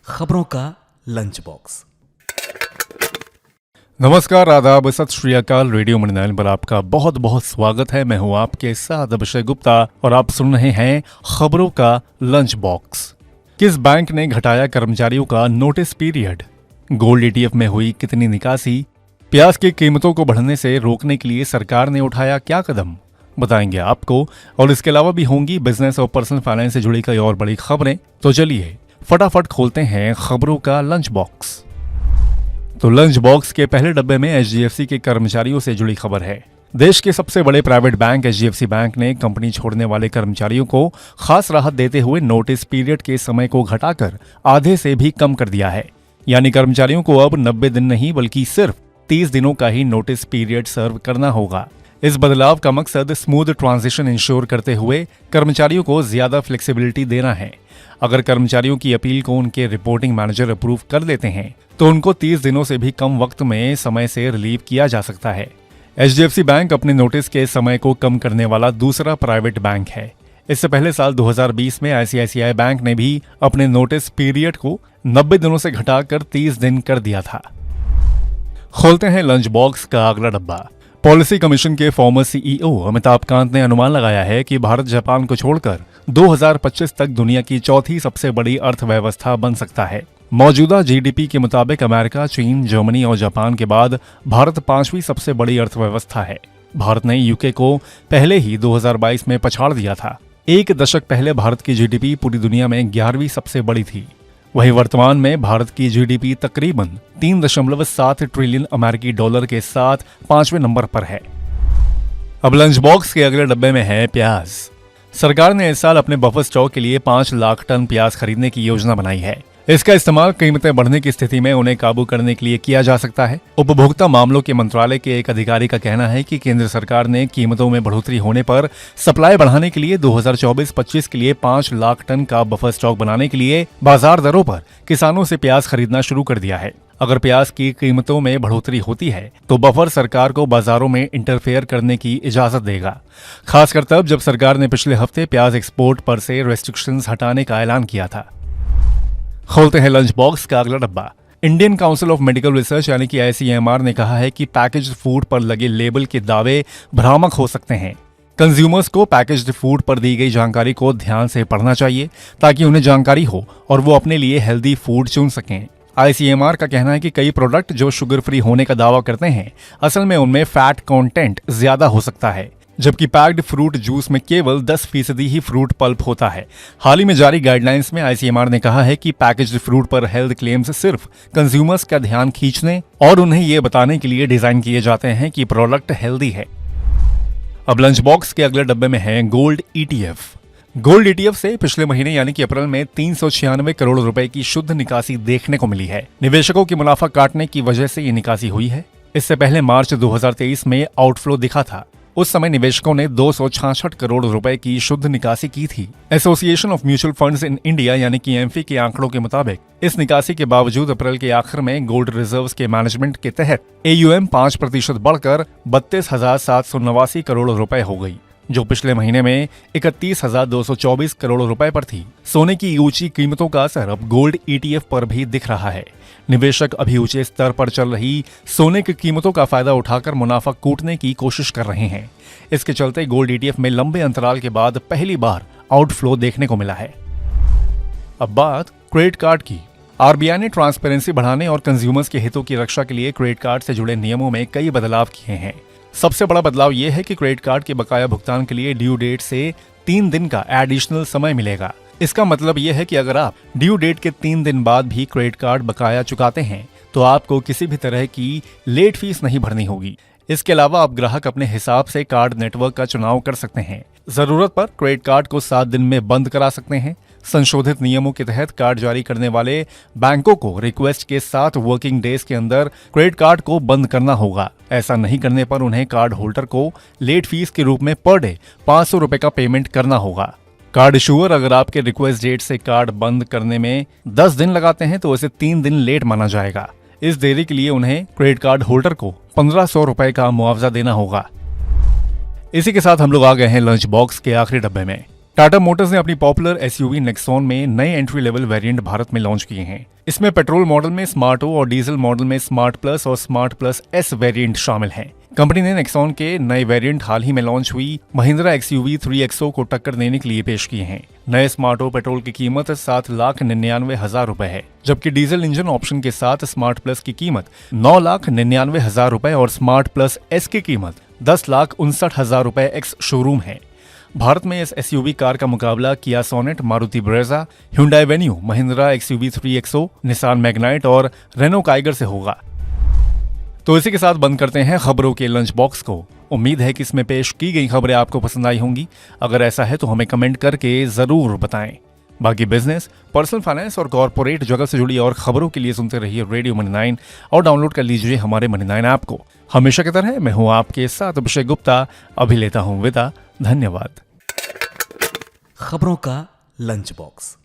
खबरों का lunch box. नमस्कार, आदाब, सत श्री अकाल। रेडियो मणिनारायण पर आपका बहुत बहुत स्वागत है। मैं हूं आपके साथ अभिषेक गुप्ता और आप सुन रहे हैं खबरों का लंच बॉक्स। किस बैंक ने घटाया कर्मचारियों का नोटिस पीरियड? गोल्ड ETF में हुई कितनी निकासी? प्याज की कीमतों को बढ़ने से रोकने के लिए सरकार ने उठाया क्या कदम? बताएंगे आपको। और इसके अलावा भी होंगी बिजनेस और पर्सनल फाइनेंस से जुड़ी कई और बड़ी खबरें। तो चलिए फटाफट खोलते हैं खबरों का लंच बॉक्स। तो लंच बॉक्स के पहले डब्बे में HDFC के कर्मचारियों से जुड़ी खबर है। देश के सबसे बड़े प्राइवेट बैंक HDFC बैंक ने कंपनी छोड़ने वाले कर्मचारियों को खास राहत देते हुए नोटिस पीरियड के समय को घटाकर आधे से भी कम कर दिया है। यानी कर्मचारियों को अब 90 दिन नहीं बल्कि सिर्फ 30 दिनों का ही नोटिस पीरियड सर्व करना होगा। इस बदलाव का मकसद स्मूथ ट्रांजिशन इंश्योर करते हुए कर्मचारियों को ज्यादा फ्लेक्सिबिलिटी देना है। अगर कर्मचारियों की अपील को उनके रिपोर्टिंग मैनेजर अप्रूव कर लेते हैं तो उनको 30 दिनों से भी कम वक्त में समय से रिलीव किया जा सकता है। HDFC बैंक अपने नोटिस के समय को कम करने वाला दूसरा प्राइवेट बैंक है। इससे पहले साल 2020 में ICICI बैंक ने भी अपने नोटिस पीरियड को 90 दिनों से घटाकर 30 दिन कर दिया था। खोलते हैं लंच बॉक्स का अगला डब्बा। पॉलिसी कमीशन के फॉर्मर CEO अमिताभ कांत ने अनुमान लगाया है कि भारत जापान को छोड़कर 2025 तक दुनिया की चौथी सबसे बड़ी अर्थव्यवस्था बन सकता है। मौजूदा GDP के मुताबिक अमेरिका, चीन, जर्मनी और जापान के बाद भारत 5वीं सबसे बड़ी अर्थव्यवस्था है। भारत ने UK को पहले ही 2022 में पछाड़ दिया था। एक दशक पहले भारत की GDP पूरी दुनिया में 11वीं सबसे बड़ी थी। वहीं वर्तमान में भारत की GDP तकरीबन 3.7 ट्रिलियन अमेरिकी डॉलर के साथ 5वें नंबर पर है। अब लंच बॉक्स के अगले डब्बे में है प्याज। सरकार ने इस साल अपने बफर स्टॉक के लिए 5 लाख टन प्याज खरीदने की योजना बनाई है। इसका इस्तेमाल कीमतें बढ़ने की स्थिति में उन्हें काबू करने के लिए किया जा सकता है। उपभोक्ता मामलों के मंत्रालय के एक अधिकारी का कहना है कि केंद्र सरकार ने कीमतों में बढ़ोतरी होने पर सप्लाई बढ़ाने के लिए 2024-25 के लिए 5 लाख टन का बफर स्टॉक बनाने के लिए बाजार दरों पर किसानों से प्याज खरीदना शुरू कर दिया है। अगर प्याज की कीमतों में बढ़ोतरी होती है तो बफर सरकार को बाजारों में इंटरफेयर करने की इजाजत देगा, खासकर तब जब सरकार ने पिछले हफ्ते प्याज एक्सपोर्ट पर से रेस्ट्रिक्शंस हटाने का ऐलान किया था। खोलते हैं लंच बॉक्स का अगला डब्बा। Indian council of medical research यानी कि ICMR ने कहा है कि पैकेज्ड फूड पर लगे लेबल के दावे भ्रामक हो सकते हैं। कंज्यूमर्स को पैकेज्ड फूड पर दी गई जानकारी को ध्यान से पढ़ना चाहिए ताकि उन्हें जानकारी हो और वो अपने लिए हेल्दी फूड चुन सकें। ICMR का कहना है कि कई प्रोडक्ट जो शुगर फ्री होने का दावा करते हैं असल में उनमें फैट कंटेंट ज्यादा हो सकता है, जबकि पैक्ड फ्रूट जूस में केवल 10% ही फ्रूट पल्प होता है। हाल ही में जारी गाइडलाइंस में ICMR ने कहा है कि पैकेज्ड फ्रूट पर हेल्थ क्लेम्स सिर्फ कंज्यूमर्स का ध्यान खींचने और उन्हें ये बताने के लिए डिजाइन किए जाते हैं कि प्रोडक्ट हेल्दी है। अब लंच बॉक्स के अगले डब्बे में है गोल्ड ETF। गोल्ड ETF से पिछले महीने यानी कि अप्रैल में 396 करोड़ रुपए की शुद्ध निकासी देखने को मिली है। निवेशकों की मुनाफा काटने की वजह से ये निकासी हुई है। इससे पहले मार्च 2023 में आउटफ्लो दिखा था। उस समय निवेशकों ने 266 करोड़ रुपए की शुद्ध निकासी की थी। Association of mutual funds in India यानी कि एम्फी के आंकड़ों के मुताबिक इस निकासी के बावजूद अप्रैल के आखिर में गोल्ड रिजर्व्स के मैनेजमेंट के तहत AUM 5% बढ़कर 32,789 करोड़ रुपए हो गई, जो पिछले महीने में 31,224 करोड़ रुपए पर थी। सोने की ऊंची कीमतों का असर अब गोल्ड ETF पर भी दिख रहा है। निवेशक अभी ऊंचे स्तर पर चल रही सोने की कीमतों का फायदा उठाकर मुनाफा कूटने की कोशिश कर रहे हैं। इसके चलते गोल्ड ETF में लंबे अंतराल के बाद पहली बार आउटफ्लो देखने को मिला है। अब बात क्रेडिट कार्ड की। RBI ने ट्रांसपेरेंसी बढ़ाने और कंज्यूमर्स के हितों की रक्षा के लिए क्रेडिट कार्ड से जुड़े नियमों में कई बदलाव किए हैं। सबसे बड़ा बदलाव यह है कि क्रेडिट कार्ड के बकाया भुगतान के लिए ड्यू डेट से 3 दिन का एडिशनल समय मिलेगा। इसका मतलब यह है कि अगर आप ड्यू डेट के 3 दिन बाद भी क्रेडिट कार्ड बकाया चुकाते हैं तो आपको किसी भी तरह की लेट फीस नहीं भरनी होगी। इसके अलावा आप ग्राहक अपने हिसाब से कार्ड नेटवर्क का चुनाव कर सकते हैं। जरूरत पर क्रेडिट कार्ड को 7 दिन में बंद करा सकते हैं। संशोधित नियमों के तहत कार्ड जारी करने वाले बैंकों को रिक्वेस्ट के 7 वर्किंग डेज के अंदर क्रेडिट कार्ड को बंद करना होगा। ऐसा नहीं करने पर उन्हें कार्ड होल्डर को लेट फीस के रूप में पर डे 500 रुपए का पेमेंट करना होगा। कार्ड इशूअर अगर आपके रिक्वेस्ट डेट से कार्ड बंद करने में 10 दिन लगाते हैं तो उसे 3 दिन लेट माना जाएगा। इस देरी के लिए उन्हें क्रेडिट कार्ड होल्डर को 1500 रुपए का मुआवजा देना होगा। इसी के साथ हम लोग आ गए हैं लंच बॉक्स के आखिरी डब्बे में। टाटा मोटर्स ने अपनी पॉपुलर एसयूवी नेक्सॉन में नए एंट्री लेवल वेरिएंट भारत में लॉन्च किए हैं। इसमें पेट्रोल मॉडल में स्मार्ट ओ और डीजल मॉडल में स्मार्ट प्लस और स्मार्ट प्लस एस वेरिएंट शामिल हैं। कंपनी ने नेक्सॉन के नए वेरिएंट हाल ही में लॉन्च हुई महिंद्रा एक्सयूवी 3XO को टक्कर देने के लिए पेश किए हैं। नए स्मार्ट ओ पेट्रोल की कीमत 7,99,000 रुपए है, जबकि डीजल इंजन ऑप्शन के साथ स्मार्ट प्लस की कीमत 9,99,000 रुपए और स्मार्ट प्लस एस की कीमत 10,59,000 रुपए एक्स शोरूम है। भारत में इस एसयूवी कार का मुकाबला किया Sonet, Maruti Brezza, hyundai Venue, Mahindra XUV 3XO, Nissan Magnite और रेनो काइगर से होगा। तो इसी के साथ बंद करते हैं खबरों के लंच बॉक्स को। उम्मीद है कि इसमें पेश की गई खबरें आपको पसंद आई होंगी। अगर ऐसा है तो हमें कमेंट करके जरूर बताएं। बाकी बिजनेस, पर्सनल फाइनेंस और कॉर्पोरेट जगत से जुड़ी और खबरों के लिए सुनते रहिए रेडियो मनी 9 और डाउनलोड कर लीजिए हमारे मनी 9 ऐप को। हमेशा की तरह मैं हूं आपके साथ अभिषेक गुप्ता। अभी लेता हूं विदा। धन्यवाद। खबरों का लंच बॉक्स।